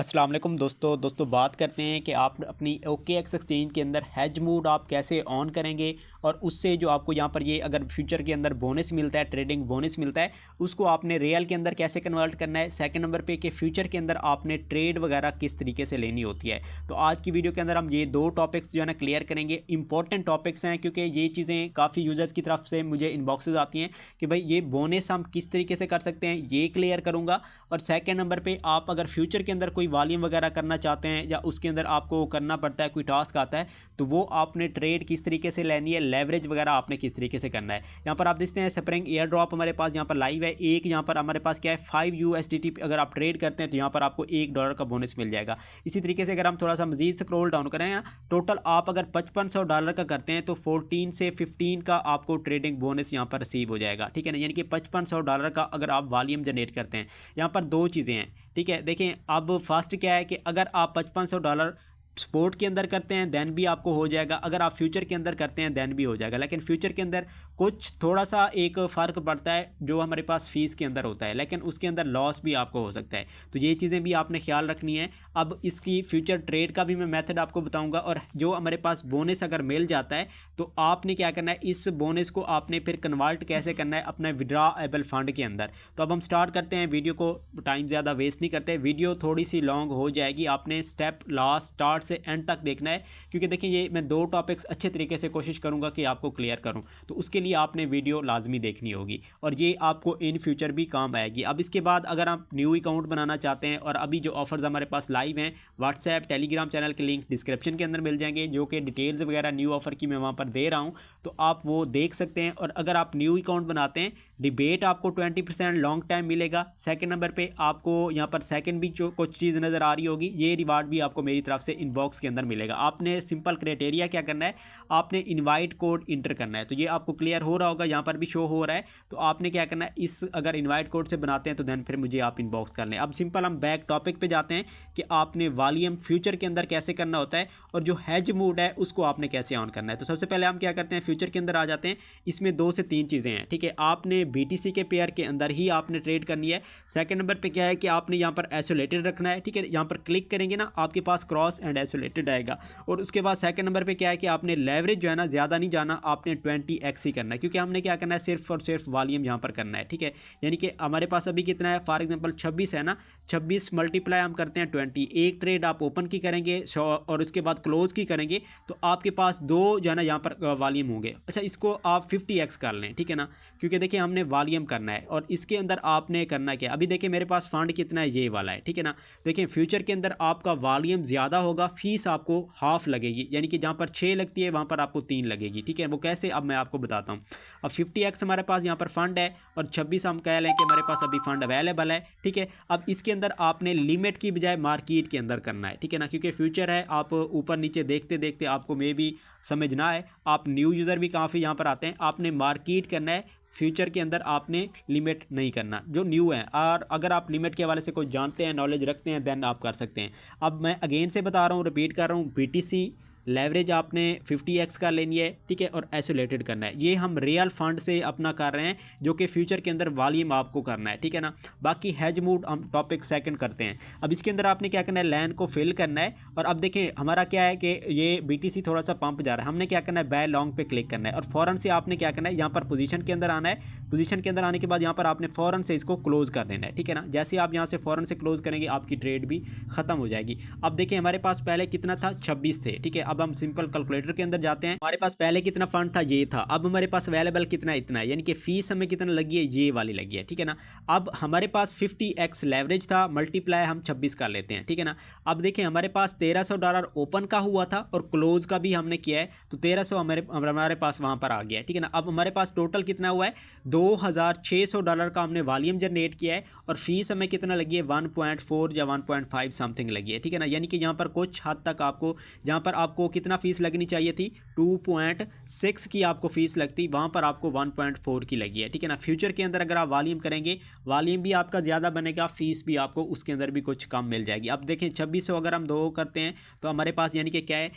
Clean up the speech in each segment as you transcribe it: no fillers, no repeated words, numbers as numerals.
अस्सलाम वालेकुम दोस्तों बात करते हैं कि आप अपनी OKX एक्सचेंज के अंदर हेज मोड आप कैसे ऑन करेंगे और उससे जो आपको यहाँ पर ये अगर फ्यूचर के अंदर बोनस मिलता है, ट्रेडिंग बोनस मिलता है, उसको आपने रियल के अंदर कैसे कन्वर्ट करना है। सेकंड नंबर पे कि फ्यूचर के अंदर आपने ट्रेड वगैरह किस तरीके से लेनी होती है। तो आज की वीडियो के अंदर हम ये दो टॉपिक्स जो है ना क्लियर करेंगे। इंपॉर्टेंट टॉपिक्स हैं क्योंकि ये चीज़ें काफ़ी यूज़र्स की तरफ से मुझे इनबॉक्सेज आती हैं कि भाई ये बोनस हम किस तरीके से कर सकते हैं, ये क्लियर करूँगा। और सेकेंड नंबर पर आप अगर फ्यूचर के अंदर कोई वॉल्यूम वगैरह करना चाहते हैं या उसके अंदर आपको करना पड़ता है, कोई टास्क आता है, तो वो आपने ट्रेड किस तरीके से लेनी है, लेवरेज वगैरह आपने किस तरीके से करना है। यहाँ पर आप देखते हैं स्प्रिंग एयर ड्रॉप हमारे पास यहाँ पर लाइव है। एक यहाँ पर हमारे पास क्या है 5 USDT अगर आप ट्रेड करते हैं तो यहाँ पर आपको $1 का बोनस मिल जाएगा। इसी तरीके से अगर हम थोड़ा सा मजीद स्क्रॉल डाउन करें ना, टोटल आप अगर $5500 का करते हैं तो 14 से 15 का आपको ट्रेडिंग बोनस यहाँ पर रिसीव हो जाएगा। ठीक है ना, यानी कि $5500 का अगर आप वॉल्यूम जनरेट करते हैं। यहाँ पर दो चीज़ें हैं, ठीक है। देखें अब फर्स्ट क्या है कि अगर आप $5500 स्पोर्ट के अंदर करते हैं देन भी आपको हो जाएगा, अगर आप फ्यूचर के अंदर करते हैं देन भी हो जाएगा। लेकिन फ्यूचर के अंदर कुछ थोड़ा सा एक फ़र्क पड़ता है जो हमारे पास फ़ीस के अंदर होता है, लेकिन उसके अंदर लॉस भी आपको हो सकता है। तो ये चीज़ें भी आपने ख्याल रखनी है। अब इसकी फ्यूचर ट्रेड का भी मैं मेथड आपको बताऊंगा। और जो हमारे पास बोनस अगर मिल जाता है तो आपने क्या करना है, इस बोनस को आपने फिर कन्वर्ट कैसे करना है अपने विड्रॉएबल फंड के अंदर। तो अब हम स्टार्ट करते हैं वीडियो को, टाइम ज़्यादा वेस्ट नहीं करते। वीडियो थोड़ी सी लॉन्ग हो जाएगी, आपने स्टेप लास्ट स्टार्ट से एंड तक देखना है क्योंकि देखिए ये मैं दो टॉपिक्स अच्छे तरीके से कोशिश करूंगा कि आपको क्लियर करूं। तो उसके लिए आपने वीडियो लाजमी देखनी होगी और ये आपको इन फ्यूचर भी काम आएगी। अब इसके बाद अगर आप न्यू अकाउंट बनाना चाहते हैं और अभी जो ऑफर्स हमारे पास लाइव हैं, व्हाट्सएप टेलीग्राम चैनल के लिंक डिस्क्रिप्शन के अंदर मिल जाएंगे, जो कि डिटेल्स वगैरह न्यू ऑफ़र की मैं वहाँ पर दे रहा हूँ, तो आप वो देख सकते हैं। और अगर आप न्यू अकाउंट बनाते हैं डिबेट आपको 20% लॉन्ग टाइम मिलेगा। सेकंड नंबर पे आपको यहाँ पर सेकंड भी जो कुछ चीज़ नज़र आ रही होगी, ये रिवार्ड भी आपको मेरी तरफ से इनबॉक्स के अंदर मिलेगा। आपने सिंपल क्राइटेरिया क्या करना है, आपने इनवाइट कोड इंटर करना है। तो ये आपको क्लियर हो रहा होगा, यहाँ पर भी शो हो रहा है। तो आपने क्या करना है, इस अगर इन्वाइट कोड से बनाते हैं तो देन फिर मुझे आप इनबॉक्स कर लें। अब सिंपल हम बैक टॉपिक पे जाते हैं कि आपने वॉल्यूम फ्यूचर के अंदर कैसे करना होता है और जो हेज मोड है उसको आपने कैसे ऑन करना है। तो सबसे पहले हम क्या करते हैं, फ्यूचर के अंदर आ जाते हैं। इसमें 2 से 3 चीज़ें हैं, ठीक है। आपने BTC के पेयर के अंदर ही आपने ट्रेड करनी है। सेकंड नंबर पे क्या है कि आपने यहाँ पर आइसोलेटेड रखना है, ठीक है। यहाँ पर क्लिक करेंगे ना, आपके पास क्रॉस एंड आइसोलेटेड आएगा। और उसके बाद सेकंड नंबर पे क्या है कि आपने लेवरेज जो है ना ज़्यादा नहीं जाना, आपने 20x ही करना है क्योंकि हमने क्या करना है, सिर्फ और सिर्फ वॉल्यूम यहाँ पर करना है, ठीक है। यानी कि हमारे पास अभी कितना है, फॉर एग्जांपल 26 है ना, 26 मल्टीप्लाई हम करते हैं 20। एक ट्रेड आप ओपन की करेंगे और उसके बाद क्लोज की करेंगे तो आपके पास 2 जो है ना यहाँ पर वॉल्यूम होंगे। अच्छा, इसको आप 50x कर लें, ठीक है ना, क्योंकि देखिए हमने वॉल्यूम करना है। और इसके अंदर आपने करना क्या, अभी देखिए मेरे पास फंड कितना है, ये वाला है, ठीक है ना। देखिए फ्यूचर के अंदर आपका वॉल्यूम ज़्यादा होगा, फीस आपको हाफ लगेगी, यानी कि जहाँ पर 6 लगती है वहाँ पर आपको 3 लगेगी, ठीक है। वो कैसे, अब मैं आपको बताता हूँ। अब 50x हमारे पास यहाँ पर फंड है और 26 हम कह लें कि हमारे पास अभी फंड अवेलेबल है, ठीक है। अब इसके अंदर आपने लिमिट की बजाय मार्केट के अंदर करना है, ठीक है ना, क्योंकि फ्यूचर है, आप ऊपर नीचे देखते देखते आपको मे भी समझना है। आप न्यू यूज़र भी काफ़ी यहाँ पर आते हैं, आपने मार्केट करना है, फ्यूचर के अंदर आपने लिमिट नहीं करना जो न्यू है। और अगर आप लिमिट के हवाले से कुछ जानते हैं, नॉलेज रखते हैं, देन आप कर सकते हैं। अब मैं अगेन से बता रहा हूँ, रिपीट कर रहा हूँ, BTC लेवरेज आपने 50x का लेनी है, ठीक है, और आइसोलेटेड करना है। ये हम रियल फंड से अपना कर रहे हैं जो कि फ्यूचर के अंदर वॉल्यूम आपको करना है, ठीक है ना। बाकी हेज मोड हम टॉपिक सेकंड करते हैं। अब इसके अंदर आपने क्या करना है, लैन को फिल करना है। और अब देखें हमारा क्या है कि ये BTC थोड़ा सा पंप जा रहा है, हमने क्या करना है, बाय लॉन्ग पे क्लिक करना है और फ़ौरन से आपने क्या करना है, यहाँ पर पोजीशन के अंदर आना है। पोजीशन के अंदर आने के बाद यहाँ पर आपने फ़ौरन से इसको क्लोज कर देना है, ठीक है ना। जैसे आप यहाँ से फ़ौरन से क्लोज करेंगे आपकी ट्रेड भी ख़त्म हो जाएगी। अब देखिए हमारे पास पहले कितना था, 26 थे, ठीक है। अब हम सिंपल कैलकुलेटर के अंदर जाते हैं, हमारे पास पहले कितना फंड था, ये था। अब हमारे पास अवेलेबल कितना है, इतना है, यानी कि फीस हमें कितना लगी है, ये वाली लगी है, ठीक है ना। अब हमारे पास 50x लेवरेज था, मल्टीप्लाई हम 26 कर लेते हैं, ठीक है ना। अब देखें हमारे पास $1300 ओपन का हुआ था और क्लोज का भी हमने किया है, तो 1300 हमारे पास वहाँ पर आ गया है, ठीक है ना। अब हमारे पास टोटल कितना हुआ है, $2600 का हमने वॉल्यूम जनरेट किया है और फीस हमें कितना लगी है, 1.4 या 1.5 समथिंग लगी है, ठीक है ना। यानी कि यहाँ पर कुछ हद तक आपको, जहाँ पर आपको कितना फीस लगनी चाहिए थी, 2.6 की आपको फीस लगती, वहाँ पर आपको 1.4 की लगी है, ठीक है ना। फ्यूचर के अंदर अगर आप वॉल्यूम करेंगे, वॉल्यूम भी आपका ज़्यादा बनेगा, फीस भी आपको उसके अंदर भी कुछ कम मिल जाएगी। अब देखें 2600 अगर हम 2 करते हैं तो हमारे पास यानी कि क्या है,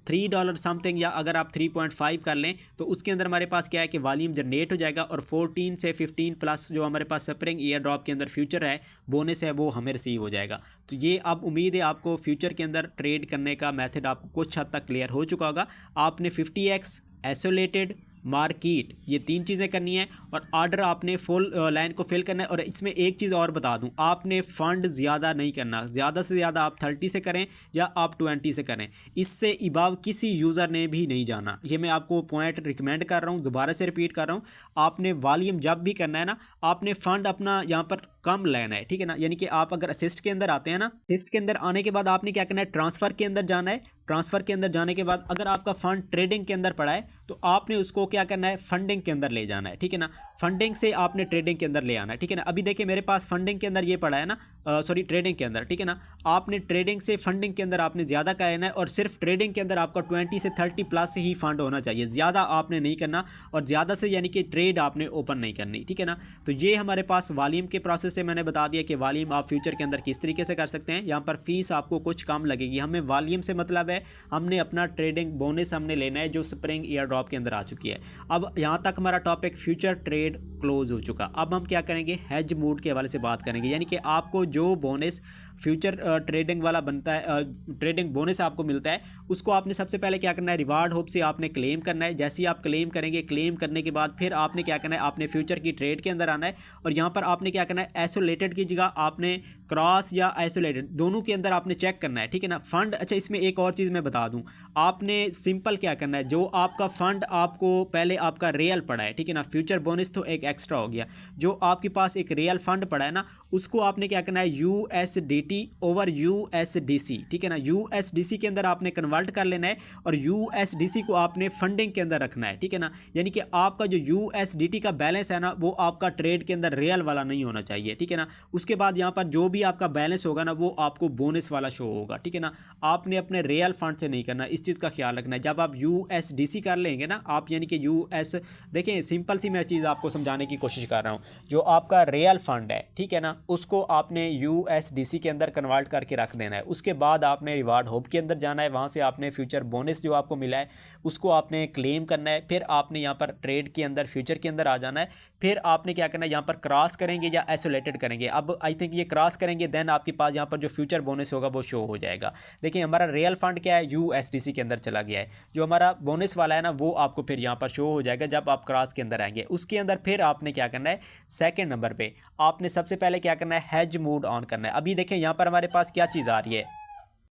$3 समथिंग, या अगर आप 3.5 कर लें तो उसके अंदर हमारे पास क्या है कि वॉल्यूम जनरेट हो जाएगा और 14 से 15 प्लस जो हमारे पास स्प्रिंग ईयर ड्रॉप के अंदर फ्यूचर है बोनस है वो हमें रिसीव हो जाएगा। तो ये अब उम्मीद है आपको फ्यूचर के अंदर ट्रेड करने का मेथड आपको कुछ हद तक क्लियर हो चुका होगा। आपने 50x आइसोलेटेड मार्केट ये 3 चीज़ें करनी है और ऑर्डर आपने फुल लाइन को फिल करना है। और इसमें एक चीज़ और बता दूं, आपने फ़ंड ज़्यादा नहीं करना, ज़्यादा से ज़्यादा आप 30 से करें या आप 20 से करें, इससे इबाव किसी यूज़र ने भी नहीं जाना। ये मैं आपको पॉइंट रिकमेंड कर रहा हूँ, दोबारा से रिपीट कर रहा हूँ। आपने वॉल्यूम जब भी करना है ना, आपने फ़ंड अपना यहाँ पर कम लेना है, ठीक है ना। यानी कि आप अगर असिस्ट के अंदर आते हैं ना, असिस्ट के अंदर आने के बाद आपने क्या करना है, ट्रांसफ़र के अंदर जाना है। ट्रांसफ़र के अंदर जाने के बाद अगर आपका फ़ंड ट्रेडिंग के अंदर पड़ा है तो आपने उसको क्या करना है, फंडिंग के अंदर ले जाना है, ठीक है ना। फंडिंग से आपने ट्रेडिंग के अंदर ले आना है, ठीक है ना। अभी देखिए मेरे पास फंडिंग के अंदर ये पड़ा है ना, सॉरी ट्रेडिंग के अंदर, ठीक है ना। आपने ट्रेडिंग से फंडिंग के अंदर आपने ज़्यादा करना है और सिर्फ ट्रेडिंग के अंदर आपका 20 से 30 प्लस ही फंड होना चाहिए, ज़्यादा आपने नहीं करना और ज़्यादा से यानी कि ट्रेड आपने ओपन नहीं करनी, ठीक है ना। तो ये हमारे पास वॉल्यूम के प्रोसेस से मैंने बता दिया कि वॉल्यूम आप फ्यूचर के अंदर किस तरीके से कर सकते हैं। यहाँ पर फीस आपको कुछ कम लगेगी। हमें वॉल्यूम से मतलब है हमने अपना ट्रेडिंग बोनस हमने लेना है जो स्प्रिंग ईयर ड्रॉप के अंदर आ चुकी है। अब यहाँ तक हमारा टॉपिक फ्यूचर ट्रेड क्लोज हो चुका। अब हम क्या करेंगे, हेज मूड के हवाले से बात करेंगे। यानी कि आपको जो बोनस फ्यूचर ट्रेडिंग वाला बनता है, ट्रेडिंग बोनस आपको मिलता है, उसको आपने सबसे पहले क्या करना है, रिवार्ड होप से आपने क्लेम करना है। जैसे ही आप क्लेम करेंगे, क्लेम करने के बाद फिर आपने क्या करना है, आपने फ्यूचर की ट्रेड के अंदर आना है और यहाँ पर आपने क्या करना है, आइसोलेटेड की जगह आपने क्रॉस या आइसोलेटेड दोनों के अंदर आपने चेक करना है, ठीक है ना। फंड, अच्छा इसमें एक और चीज़ मैं बता दूँ, आपने सिंपल क्या करना है, जो आपका फ़ंड आपको पहले आपका रियल पड़ा है, ठीक है ना। फ्यूचर बोनस तो एक एक्स्ट्रा हो गया, जो आपके पास एक रियल फंड पड़ा है ना, उसको आपने क्या करना है, USDT ओवर USDC, ठीक है ना। USDC के अंदर आपने कन्वर्ट कर लेना है और USDC को आपने फंडिंग के अंदर रखना है, ठीक है ना। यानी कि आपका जो USDT का बैलेंस है ना, वो आपका ट्रेड के अंदर रियल वाला नहीं होना चाहिए, ठीक है ना। उसके बाद यहाँ पर जो भी आपका बैलेंस होगा ना, वो आपको बोनस वाला शो होगा, ठीक है ना। आपने अपने रियल फंड से नहीं करना, इस चीज़ का ख्याल रखना है। जब आप USDC कर लेंगे ना आप, यानी कि US, देखें सिंपल सी मैं चीज़ आपको समझाने की कोशिश कर रहा हूँ। जो आपका रियल फंड है, ठीक है ना, उसको आपने USDC के अंदर कन्वर्ट करके रख देना है। उसके बाद आपने रिवार्ड होप के अंदर जाना है, वहाँ से आपने फ्यूचर बोनस जो आपको मिला है उसको आपने क्लेम करना है। फिर आपने यहाँ पर ट्रेड के अंदर फ्यूचर के अंदर आ जाना है। फिर आपने क्या करना है, यहाँ पर क्रॉस करेंगे या आइसोलेटेड करेंगे। अब आई थिंक ये क्रॉस करेंगे, देन आपके पास यहाँ पर जो फ्यूचर बोनस होगा वो शो हो जाएगा। देखिए हमारा रियल फंड क्या है, USDC के अंदर चला गया है। जो हमारा बोनस वाला है ना, वो आपको फिर यहाँ पर शो हो जाएगा जब आप क्रॉस के अंदर आएंगे। उसके अंदर फिर आपने क्या करना है, सेकेंड नंबर पर आपने सबसे पहले क्या करना है, हेज मोड ऑन करना है। अभी देखें यहाँ पर हमारे पास क्या चीज़ आ रही है,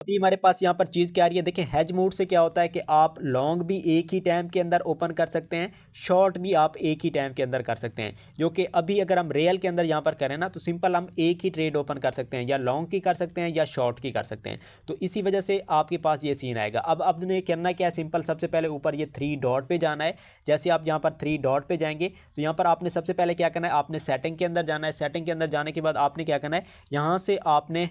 अभी हमारे पास यहाँ पर चीज़ क्या आ रही है, देखिए हेज मोड से क्या होता है कि आप लॉन्ग भी एक ही टाइम के अंदर ओपन कर सकते हैं, शॉर्ट भी आप एक ही टाइम के अंदर कर सकते हैं। जो कि अभी अगर हम रियल के अंदर यहाँ पर करें ना, तो सिंपल हम एक ही ट्रेड ओपन कर सकते हैं, या लॉन्ग की कर सकते हैं या शॉर्ट की कर सकते हैं। तो इसी वजह से आपके पास ये सीन आएगा। अब आपने करना क्या है, सिंपल सबसे पहले ऊपर ये 3 डॉट पे जाना है। जैसे आप यहाँ पर 3 डॉट पे जाएंगे तो यहाँ पर आपने सबसे पहले क्या करना है, आपने सेटिंग के अंदर जाना है। सेटिंग के अंदर जाने के बाद आपने क्या करना है, यहाँ से आपने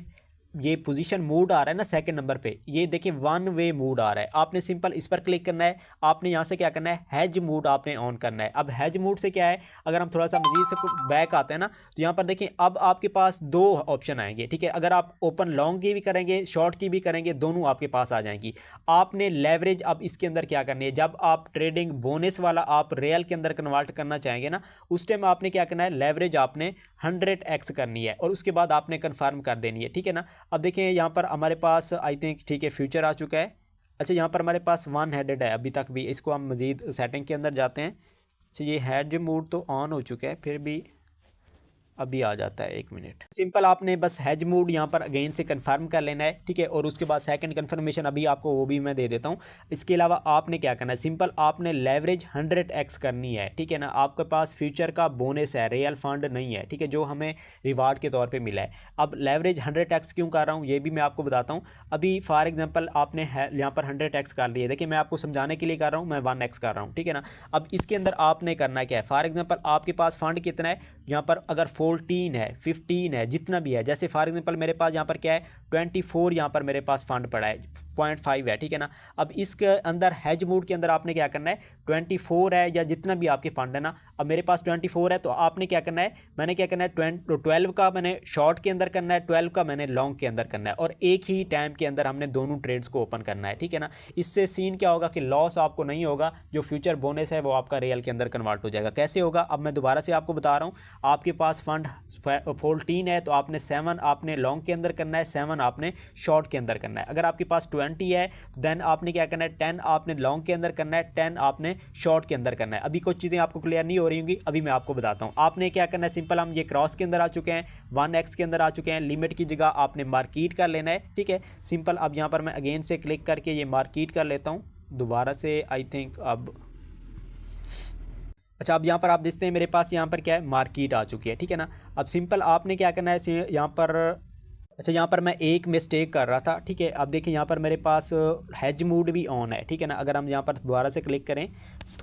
ये पोजीशन मोड आ रहा है ना सेकंड नंबर पे, ये देखिए 1 वे मोड आ रहा है, आपने सिंपल इस पर क्लिक करना है। आपने यहाँ से क्या करना है, हेज मोड आपने ऑन करना है। अब हेज मोड से क्या है, अगर हम थोड़ा सा मजीद से बैक आते हैं ना, तो यहाँ पर देखिए अब आपके पास 2 ऑप्शन आएंगे, ठीक है। अगर आप ओपन लॉन्ग की भी करेंगे, शॉर्ट की भी करेंगे, दोनों आपके पास आ जाएंगी। आपने लेवरेज अब इसके अंदर क्या करनी है, जब आप ट्रेडिंग बोनस वाला आप रियल के अंदर कन्वर्ट करना चाहेंगे ना, उस टाइम आपने क्या करना है, लेवरेज आपने 100x करनी है और उसके बाद आपने कन्फर्म कर देनी है, ठीक है ना। अब देखिए यहाँ पर हमारे पास आई थिंक, ठीक है, फ्यूचर आ चुका है। अच्छा यहाँ पर हमारे पास 1 हेडेड है अभी तक भी, इसको हम मज़ीद सेटिंग के अंदर जाते हैं। अच्छा ये हेड मोड तो ऑन हो चुका है, फिर भी अभी आ जाता है, 1 मिनट। सिंपल आपने बस हेज मोड यहाँ पर अगेन से कंफर्म कर लेना है, ठीक है। और उसके बाद सेकंड कंफर्मेशन अभी आपको वो भी मैं दे देता हूँ। इसके अलावा आपने क्या करना है, सिंपल आपने लेवरेज 100x करनी है, ठीक है ना। आपके पास फ्यूचर का बोनस है, रियल फंड नहीं है, ठीक है, जो हमें रिवार्ड के तौर पर मिला है। अब लेवरेज 100x क्यों कर रहा हूँ ये भी मैं आपको बताता हूँ। अभी फॉर एग्जाम्पल आपने यहाँ पर 100x कर लिया, देखिए मैं आपको समझाने के लिए कर रहा हूँ, मैं 1x कर रहा हूँ, ठीक है ना। अब इसके अंदर आपने करना क्या है, फॉर एग्जाम्पल आपके पास फंड कितना है, यहाँ पर अगर 14 है, 15 है, जितना भी है, जैसे फॉर एग्जांपल मेरे पास यहाँ पर क्या है 24 यहाँ पर मेरे पास फंड पड़ा है, 0.5 है, ठीक है ना। अब इसके अंदर हेज मोड के अंदर आपने क्या करना है, 24 है या जितना भी आपके फंड है ना, अब मेरे पास 24 है तो आपने क्या करना है, मैंने क्या करना है 12 का मैंने शॉर्ट के अंदर करना है, 12 का मैंने लॉन्ग के अंदर करना है, और एक ही टाइम के अंदर हमने दोनों ट्रेड्स को ओपन करना है, ठीक है ना। इससे सीन क्या होगा कि लॉस आपको नहीं होगा, जो फ्यूचर बोनस है वो आपका रियल के अंदर कन्वर्ट हो जाएगा। कैसे होगा, अब मैं दोबारा से आपको बता रहा हूँ। आपके पास फंड 14 है तो आपने 7 आपने लॉन्ग के अंदर करना है, 7 आपने शॉर्ट के अंदर करना है। अगर आपके पास 20 है देन आपने क्या करना है, 10 आपने लॉन्ग के अंदर करना है, 10 आपने शॉर्ट के अंदर करना है। अभी कुछ चीज़ें आपको क्लियर नहीं हो रही होंगी, अभी मैं आपको बताता हूँ। आपने क्या करना है, सिंपल हम ये क्रॉस के अंदर आ चुके हैं, 1x के अंदर आ चुके हैं, लिमिट की जगह आपने मार्केट कर लेना है, ठीक है सिंपल। अब यहाँ पर मैं अगेन से क्लिक करके ये मार्केट कर लेता हूँ दोबारा से, आई थिंक अब अच्छा। अब यहाँ पर आप देखते हैं मेरे पास यहाँ पर क्या है, मार्केट आ चुकी है, ठीक है ना। अब सिंपल आपने क्या करना है यहाँ पर, अच्छा यहाँ पर मैं एक मिस्टेक कर रहा था, ठीक है। अब देखिए यहाँ पर मेरे पास हेज मोड भी ऑन है, ठीक है ना। अगर हम यहाँ पर दोबारा से क्लिक करें,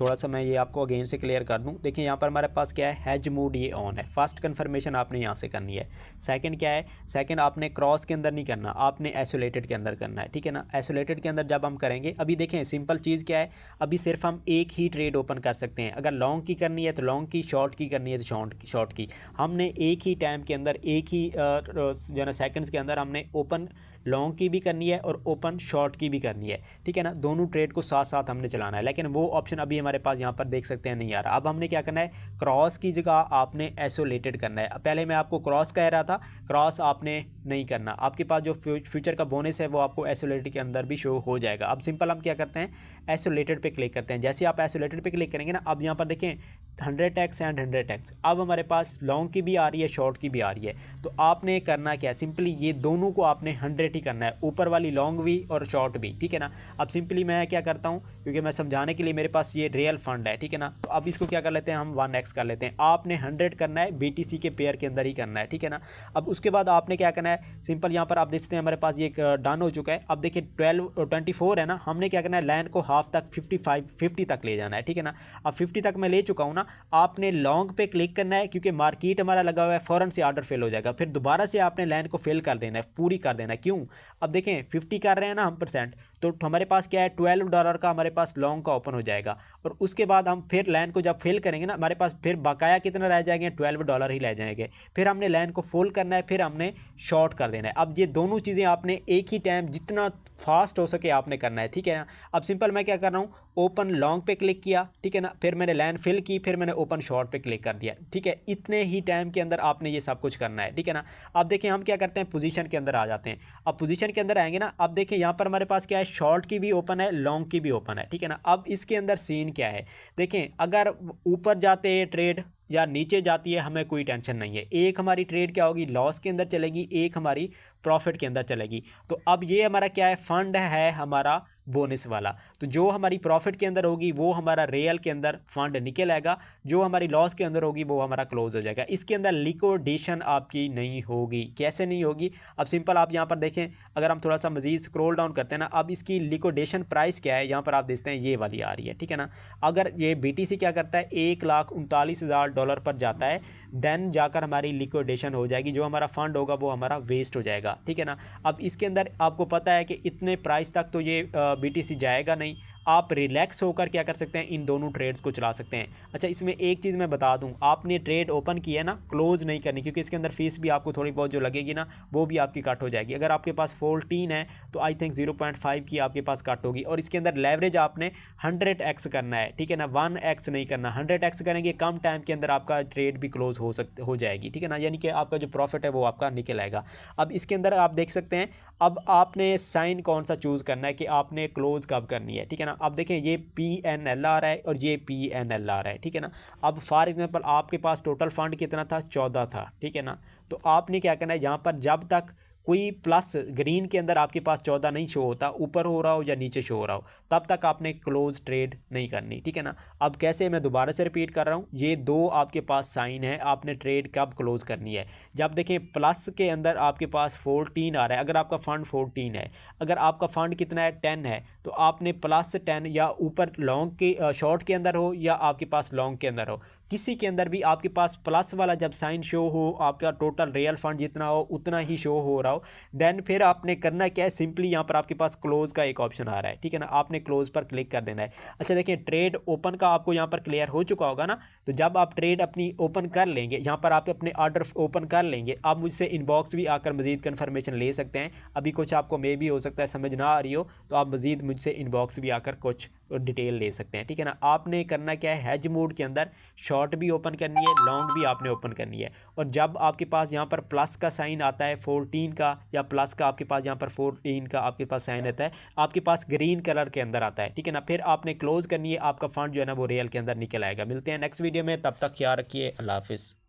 थोड़ा सा मैं ये आपको अगेन से क्लियर कर दूं। देखिए यहाँ पर हमारे पास क्या है, हेज मोड ये ऑन है। फर्स्ट कन्फर्मेशन आपने यहाँ से करनी है। सेकंड क्या है, सेकंड आपने क्रॉस के अंदर नहीं करना, आपने आइसोलेटेड के अंदर करना है, ठीक है ना। आइसोलेटेड के अंदर जब हम करेंगे, अभी देखें सिंपल चीज़ क्या है, अभी सिर्फ हम एक ही ट्रेड ओपन कर सकते हैं। अगर लॉन्ग की करनी है तो लॉन्ग की, शॉर्ट की करनी है तो शॉर्ट की। हमने एक ही टाइम के अंदर, एक ही जो है सेकंड्स के अंदर हमने ओपन लॉन्ग की भी करनी है और ओपन शॉर्ट की भी करनी है, ठीक है ना। दोनों ट्रेड को साथ साथ हमने चलाना है, लेकिन वो ऑप्शन अभी हमारे पास यहाँ पर देख सकते हैं नहीं आ रहा। अब हमने क्या करना है, क्रॉस की जगह आपने आइसोलेटेड करना है। पहले मैं आपको क्रॉस कह रहा था, क्रॉस आपने नहीं करना। आपके पास जो फ्यूचर का बोनस है वो आपको आइसोलेटेड के अंदर भी शो हो जाएगा। अब सिंपल हम क्या करते हैं, आइसोलेटेड पे क्लिक करते हैं। जैसे आप आइसोलेटेड पे क्लिक करेंगे ना, अब यहाँ पर देखें 100x एंड 100x, अब हमारे पास लॉन्ग की भी आ रही है, शॉर्ट की भी आ रही है। तो आपने करना क्या है, सिंपली ये दोनों को आपने 100 ही करना है, ऊपर वाली लॉन्ग भी और शॉर्ट भी, ठीक है ना। अब सिंपली मैं क्या करता हूँ, क्योंकि मैं समझाने के लिए, मेरे पास ये रियल फंड है, ठीक है ना। तो अब इसको क्या कर लेते हैं, हम 1x कर लेते हैं। आपने 100 करना है, BTC के पेयर के अंदर ही करना है, ठीक है ना। अब उसके बाद आपने क्या करना है, सिंपल यहाँ पर आप देख सकते हैं हमारे पास ये डन हो चुका है। अब देखिए 24 है ना, हमने क्या करना है, लाइन को हाफ तक 50 तक ले जाना है, ठीक है ना। अब 50 तक मैं ले चुका हूँ ना, आपने लॉन्ग पे क्लिक करना है, क्योंकि मार्केट हमारा लगा हुआ है, फ़ौरन से ऑर्डर फेल हो जाएगा। फिर दोबारा से आपने लाइन को फिल कर देना है, पूरी कर देना है। क्यों, अब देखें 50 कर रहे हैं ना हम % तो हमारे पास क्या है, $12 का हमारे पास लॉन्ग का ओपन हो जाएगा। और उसके बाद हम फिर लाइन को जब फिल करेंगे ना, हमारे पास फिर बकाया कितना रह जाएंगे, $12 ही रह जाएंगे। फिर हमने लाइन को फुल करना है, फिर हमने शॉर्ट कर देना है। अब ये दोनों चीज़ें आपने एक ही टाइम जितना फास्ट हो सके आपने करना है, ठीक है ना। अब सिंपल मैं क्या कर रहा हूँ, ओपन लॉन्ग पे क्लिक किया, ठीक है ना, फिर मैंने लाइन फिल की, फिर मैंने ओपन शॉर्ट पे क्लिक कर दिया, ठीक है। इतने ही टाइम के अंदर आपने ये सब कुछ करना है, ठीक है ना। अब देखें हम क्या करते हैं, पोजीशन के अंदर आ जाते हैं। अब पोजीशन के अंदर आएंगे ना, अब देखें यहाँ पर हमारे पास क्या है, शॉर्ट की भी ओपन है, लॉन्ग की भी ओपन है, ठीक है ना। अब इसके अंदर सीन क्या है, देखें अगर ऊपर जाते हैं ट्रेड या नीचे जाती है, हमें कोई टेंशन नहीं है। एक हमारी ट्रेड क्या होगी, लॉस के अंदर चलेगी, एक हमारी प्रॉफिट के अंदर चलेगी। तो अब ये हमारा क्या है, फंड है हमारा बोनस वाला। तो जो हमारी प्रॉफिट के अंदर होगी वो हमारा रियल के अंदर फंड निकल आएगा, जो हमारी लॉस के अंदर होगी वो हमारा क्लोज हो जाएगा। इसके अंदर लिक्विडेशन आपकी नहीं होगी। कैसे नहीं होगी, अब सिंपल आप यहाँ पर देखें, अगर हम थोड़ा सा मजीद स्क्रॉल डाउन करते हैं ना, अब इसकी लिक्विडेशन प्राइस क्या है, यहाँ पर आप देखते हैं ये वाली आ रही है, ठीक है ना। अगर ये BTC क्या करता है, $1,39,000 पर जाता है, देन जाकर हमारी लिक्विडेशन हो जाएगी, जो हमारा फंड होगा वो हमारा वेस्ट हो जाएगा, ठीक है ना। अब इसके अंदर आपको पता है कि इतने प्राइस तक तो ये BTC जाएगा नहीं। आप रिलैक्स होकर क्या कर सकते हैं, इन दोनों ट्रेड्स को चला सकते हैं। अच्छा इसमें एक चीज़ मैं बता दूं, आपने ट्रेड ओपन किया है ना, क्लोज नहीं करनी, क्योंकि इसके अंदर फीस भी आपको थोड़ी बहुत जो लगेगी ना, वो भी आपकी कट हो जाएगी। अगर आपके पास 14 है तो आई थिंक 0.5 की आपके पास कट होगी। और इसके अंदर लेवरेज आपने 100x करना है, ठीक है ना, 1x नहीं करना। 100x करेंगे कम टाइम के अंदर आपका ट्रेड भी क्लोज हो जाएगी, ठीक है ना, यानी कि आपका जो प्रॉफिट है वो आपका निकल आएगा। अब इसके अंदर आप देख सकते हैं, अब आपने साइन कौन सा चूज़ करना है कि आपने क्लोज कब करनी है, ठीक है ना। अब देखें ये PNL आ रहा है और ये PNL आ रहा है, ठीक है ना। अब फॉर एग्जांपल आपके पास टोटल फंड कितना था, 14 था, ठीक है ना। तो आपने क्या करना है, यहाँ पर जब तक कोई प्लस ग्रीन के अंदर आपके पास 14 नहीं शो होता, ऊपर हो रहा हो या नीचे शो हो रहा हो, तब तक आपने क्लोज ट्रेड नहीं करनी, ठीक है ना। अब कैसे, मैं दोबारा से रिपीट कर रहा हूँ, ये दो आपके पास साइन है, आपने ट्रेड कब क्लोज करनी है। जब देखें प्लस के अंदर आपके पास 14 आ रहा है, अगर आपका फंड 14 है, अगर आपका फंड कितना है 10 है, तो आपने +10 या ऊपर लॉन्ग के शॉर्ट के अंदर हो या आपके पास लॉन्ग के अंदर हो, किसी के अंदर भी आपके पास प्लस वाला जब साइन शो हो, आपका टोटल रियल फंड जितना हो उतना ही शो हो रहा हो, देन फिर आपने करना क्या है, सिंपली यहाँ पर आपके पास क्लोज का एक ऑप्शन आ रहा है, ठीक है ना, आपने क्लोज पर क्लिक कर देना है। अच्छा देखिए, ट्रेड ओपन का आपको यहाँ पर क्लियर हो चुका होगा ना, तो जब आप ट्रेड अपनी ओपन कर लेंगे, यहाँ पर आप अपने ऑर्डर ओपन कर लेंगे, आप मुझसे इनबॉक्स भी आकर मजीद कन्फर्मेशन ले सकते हैं। अभी कुछ आपको मे भी हो सकता है समझ ना आ रही हो, तो आप मजीद मुझसे इनबॉक्स भी आकर कुछ डिटेल ले सकते हैं, ठीक है ना। आपने करना क्या है, हेज मोड के अंदर शॉर्ट भी ओपन करनी है, लॉन्ग भी आपने ओपन करनी है। और जब आपके पास यहाँ पर प्लस का साइन आता है 14 का, या प्लस का आपके पास यहाँ पर 14 का आपके पास साइन आता है, आपके पास ग्रीन कलर के अंदर आता है, ठीक है ना, फिर आपने क्लोज करनी है, आपका फंड जो है ना वो रियल के अंदर निकल आएगा। मिलते हैं नेक्स्ट वीडियो में, तब तक ख्याल रखिए, अल्लाह हाफिज़।